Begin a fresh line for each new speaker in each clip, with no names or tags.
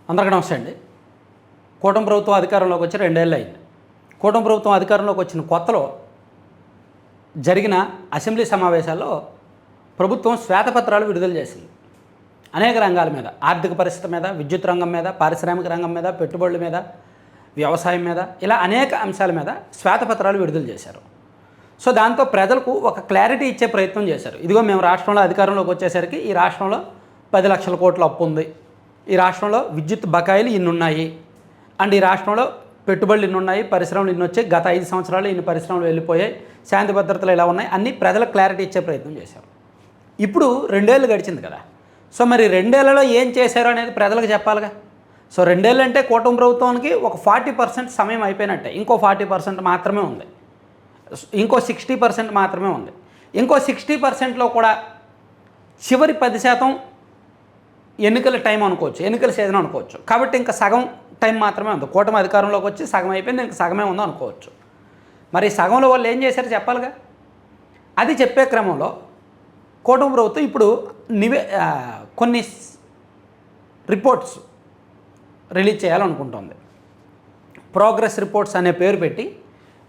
అందరికీ నమస్తే అండి. కూటమి ప్రభుత్వం అధికారంలోకి వచ్చి 2 ఏళ్ళు అయింది. కూటమి ప్రభుత్వం అధికారంలోకి వచ్చిన కొత్తలో జరిగిన అసెంబ్లీ సమావేశాల్లో ప్రభుత్వం శ్వేతపత్రాలు విడుదల చేసింది. అనేక రంగాల మీద, ఆర్థిక పరిస్థితి మీద, విద్యుత్ రంగం మీద, పారిశ్రామిక రంగం మీద, పెట్టుబడుల మీద, వ్యవసాయం మీద, ఇలా అనేక అంశాల మీద శ్వేతపత్రాలు విడుదల చేశారు. సో దాంతో ప్రజలకు ఒక క్లారిటీ ఇచ్చే ప్రయత్నం చేశారు. ఇదిగో మేము రాష్ట్రంలో అధికారంలోకి వచ్చేసరికి ఈ రాష్ట్రంలో 10 లక్షల కోట్ల అప్పు ఉంది, ఈ రాష్ట్రంలో విద్యుత్ బకాయిలు ఇన్ని ఉన్నాయి, అండ్ ఈ రాష్ట్రంలో పెట్టుబడులు ఇన్ని ఉన్నాయి, పరిశ్రమలు ఇన్ని వచ్చాయి, గత 5 సంవత్సరాలు ఇన్ని పరిశ్రమలు వెళ్ళిపోయాయి, శాంతి భద్రతలు ఇలా ఉన్నాయి, అన్నీ ప్రజలకు క్లారిటీ ఇచ్చే ప్రయత్నం చేశారు. ఇప్పుడు 2 ఏళ్ళు గడిచింది కదా. సో మరి 2 ఏళ్లలో ఏం చేశారు అనేది ప్రజలకు చెప్పాలిగా. సో 2 ఏళ్ళు అంటే కూటమి ప్రభుత్వానికి ఒక 40% సమయం అయిపోయినట్టే. ఇంకో 40% మాత్రమే ఉంది, ఇంకో 60% మాత్రమే ఉంది. ఇంకో 60%లో కూడా చివరి 10% ఎన్నికల టైం అనుకోవచ్చు, ఎన్నికల సీజన్ అనుకోవచ్చు. కాబట్టి ఇంకా సగం టైం మాత్రమే ఉంది. కూటమి అధికారంలోకి వచ్చి సగం అయిపోయింది, ఇంకా సగమే ఉందో అనుకోవచ్చు. మరి సగంలో వాళ్ళు ఏం చేశారు చెప్పాలిగా. అది చెప్పే క్రమంలో కూటమి ప్రభుత్వం ఇప్పుడు కొన్ని రిపోర్ట్స్ రిలీజ్ చేయాలనుకుంటుంది. ప్రోగ్రెస్ రిపోర్ట్స్ అనే పేరు పెట్టి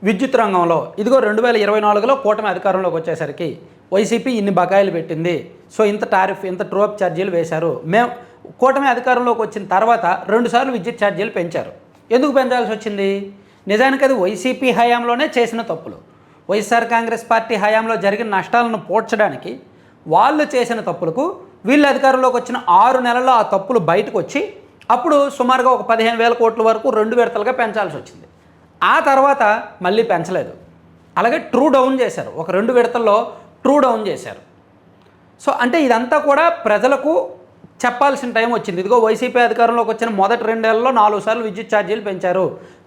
విద్యుత్ రంగంలో ఇదిగో 2024లో కూటమి అధికారంలోకి వచ్చేసరికి వైసీపీ ఇన్ని బకాయిలు పెట్టింది, సో ఇంత టారిఫ్, ఇంత ట్రోప్ ఛార్జీలు వేశారు. మేము కూటమి అధికారంలోకి వచ్చిన తర్వాత 2 సార్లు విద్యుత్ ఛార్జీలు పెంచారు. ఎందుకు పెంచాల్సి వచ్చింది? నిజానికి అది వైసీపీ హయాంలోనే చేసిన తప్పులు. వైఎస్ఆర్ కాంగ్రెస్ పార్టీ హయాంలో జరిగిన నష్టాలను పోడ్చడానికి వాళ్ళు చేసిన తప్పులకు వీళ్ళు అధికారంలోకి వచ్చిన 6 నెలల్లో ఆ తప్పులు బయటకు వచ్చి అప్పుడు సుమారుగా ఒక 15,000 కోట్ల వరకు 2 విడతలుగా పెంచాల్సి వచ్చింది. ఆ తర్వాత మళ్ళీ పెంచలేదు. అలాగే ట్రూ డౌన్ చేశారు, ఒక 2 విడతల్లో ట్రూ డౌన్ చేశారు. సో అంటే ఇదంతా కూడా ప్రజలకు చెప్పాల్సిన టైం వచ్చింది. ఇదిగో వైసీపీ అధికారంలోకి వచ్చిన మొదటి 2 ఏళ్లలో 4 సార్లు విద్యుత్ ఛార్జీలు పెంచారు,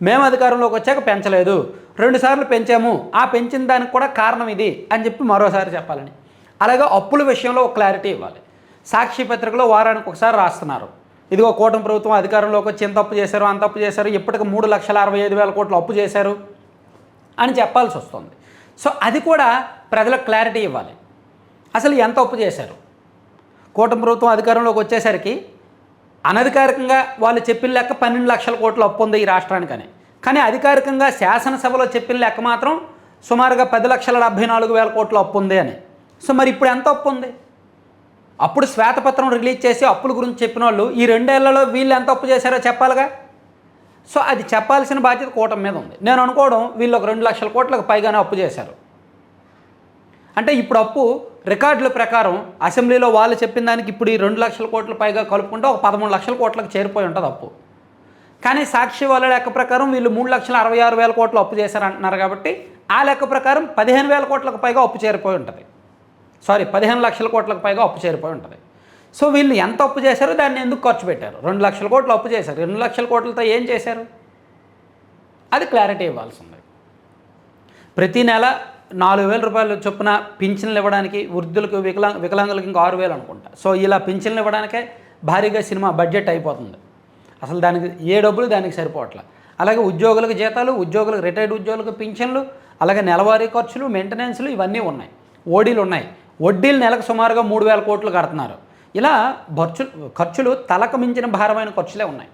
మేము అధికారంలోకి వచ్చాక పెంచలేదు, 2 సార్లు పెంచాము, ఆ పెంచిన దానికి కూడా కారణం ఇది అని చెప్పి మరోసారి చెప్పాలని. అలాగే అప్పుల విషయంలో ఒక క్లారిటీ ఇవ్వాలి. సాక్షి పత్రికలో వారానికి ఒకసారి రాస్తున్నారు, ఇదిగో కూటమి ప్రభుత్వం అధికారంలోకి వచ్చి ఎంత అప్పు చేశారు, అంత అప్పు చేశారు, ఇప్పటికి 3,65,000 కోట్లు అప్పు చేశారు అని చెప్పాల్సి వస్తుంది. సో అది కూడా ప్రజలకు క్లారిటీ ఇవ్వాలి. అసలు ఎంత అప్పు చేశారు? కూటమి ప్రభుత్వం అధికారంలోకి వచ్చేసరికి అనధికారికంగా వాళ్ళు చెప్పిన లెక్క 12 లక్షల కోట్ల అప్పు ఉంది ఈ రాష్ట్రానికని, కానీ అధికారికంగా శాసనసభలో చెప్పిన లెక్క మాత్రం సుమారుగా 10,74,000 కోట్ల అప్పు ఉంది అని. సో మరి ఇప్పుడు ఎంత అప్పు ఉంది? అప్పుడు శ్వేతపత్రం రిలీజ్ చేసి అప్పుల గురించి చెప్పిన వాళ్ళు ఈ 2 ఏళ్లలో వీళ్ళు ఎంత అప్పు చేశారో చెప్పాలిగా. సో అది చెప్పాల్సిన బాధ్యత కూటమి మీద ఉంది. నేను అనుకోవడం వీళ్ళు ఒక 2 లక్షల కోట్లకు పైగానే అప్పు చేశారు. అంటే ఇప్పుడు అప్పు రికార్డుల ప్రకారం అసెంబ్లీలో వాళ్ళు చెప్పిన దానికి ఇప్పుడు ఈ 2 లక్షల కోట్ల పైగా కలుపుకుంటే ఒక 13 లక్షల కోట్లకు చేరిపోయి ఉంటుంది అప్పు. కానీ సాక్షి వాళ్ళ లెక్క ప్రకారం వీళ్ళు 3,66,000 కోట్లు అప్పు చేశారు అంటున్నారు. కాబట్టి ఆ లెక్క ప్రకారం 15,000 కోట్లకు పైగా అప్పు చేరిపోయి ఉంటుంది. 15 లక్షల కోట్లకు పైగా అప్పు చేరిపోయి ఉంటుంది. సో వీళ్ళు ఎంత అప్పు చేశారో దాన్ని ఎందుకు ఖర్చు పెట్టారు? 2 లక్షల కోట్లు అప్పు చేశారు, 2 లక్షల కోట్లతో ఏం చేశారు? అది క్లారిటీ ఇవ్వాల్సి ఉంది. ప్రతి నెల 4,000 రూపాయలు చొప్పున పింఛన్లు ఇవ్వడానికి వృద్ధులకు, వికలాంగులకు ఇంకా 6,000 అనుకుంటా. సో ఇలా పింఛన్లు ఇవ్వడానికే భారీగా సినిమా బడ్జెట్ అయిపోతుంది. అసలు దానికి ఏ డబ్బులు దానికి సరిపోవట్లే. అలాగే ఉద్యోగులకు జీతాలు, ఉద్యోగులకు, రిటైర్డ్ ఉద్యోగులకు పింఛన్లు, అలాగే నెలవారీ ఖర్చులు, మెయింటెనెన్స్లు ఇవన్నీ ఉన్నాయి, ఓడీలు ఉన్నాయి. వడ్డీలు నెలకు సుమారుగా 3,000 కోట్లు కడుతున్నారు. ఇలా ఖర్చులు తలకు మించిన భారమైన ఖర్చులే ఉన్నాయి.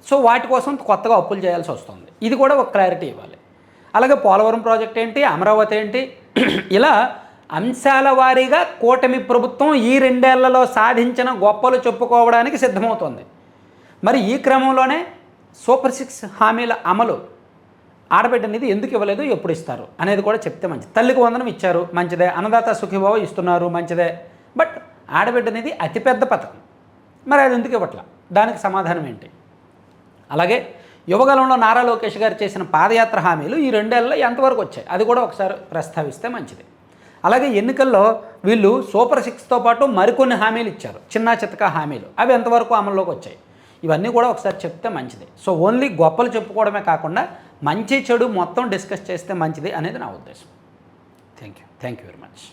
సో వాటి కోసం కొత్తగా అప్పులు చేయాల్సి వస్తుంది. ఇది కూడా ఒక క్లారిటీ ఇవ్వాలి. అలాగే పోలవరం ప్రాజెక్ట్ ఏంటి, అమరావతి ఏంటి, ఇలా అంశాల వారీగా కూటమి ప్రభుత్వం ఈ 2 ఏళ్లలో సాధించిన గొప్పలు చెప్పుకోవడానికి సిద్ధమవుతోంది. మరి ఈ క్రమంలోనే సూపర్ 6 హామీల అమలు ఆడబిడ్డ నిధి ఎందుకు ఇవ్వలేదు, ఎప్పుడు ఇస్తారు అనేది కూడా చెప్తే మంచిది. తల్లికి వందనం ఇచ్చారు, మంచిదే. అన్నదాత సుఖీభావ ఇస్తున్నారు, మంచిదే. బట్ ఆడబిడ్డ నిధి అతిపెద్ద పథకం, మరి అది ఎందుకు ఇవ్వట్లా? దానికి సమాధానం ఏంటి? అలాగే యువగలంలో నారా లోకేష్ గారు చేసిన పాదయాత్ర హామీలు ఈ 2 ఏళ్లలో ఎంతవరకు వచ్చాయి అది కూడా ఒకసారి ప్రస్తావిస్తే మంచిది. అలాగే ఎన్నికల్లో వీళ్ళు సూపర్ 6తో పాటు మరికొన్ని హామీలు ఇచ్చారు, చిన్న చితకా హామీలు, అవి ఎంతవరకు అమల్లోకి వచ్చాయి ఇవన్నీ కూడా ఒకసారి చెప్తే మంచిది. సో ఓన్లీ గొప్పలు చెప్పుకోవడమే కాకుండా మంచి చెడు మొత్తం డిస్కస్ చేస్తే మంచిది అనేది నా ఉద్దేశం. Thank you very much.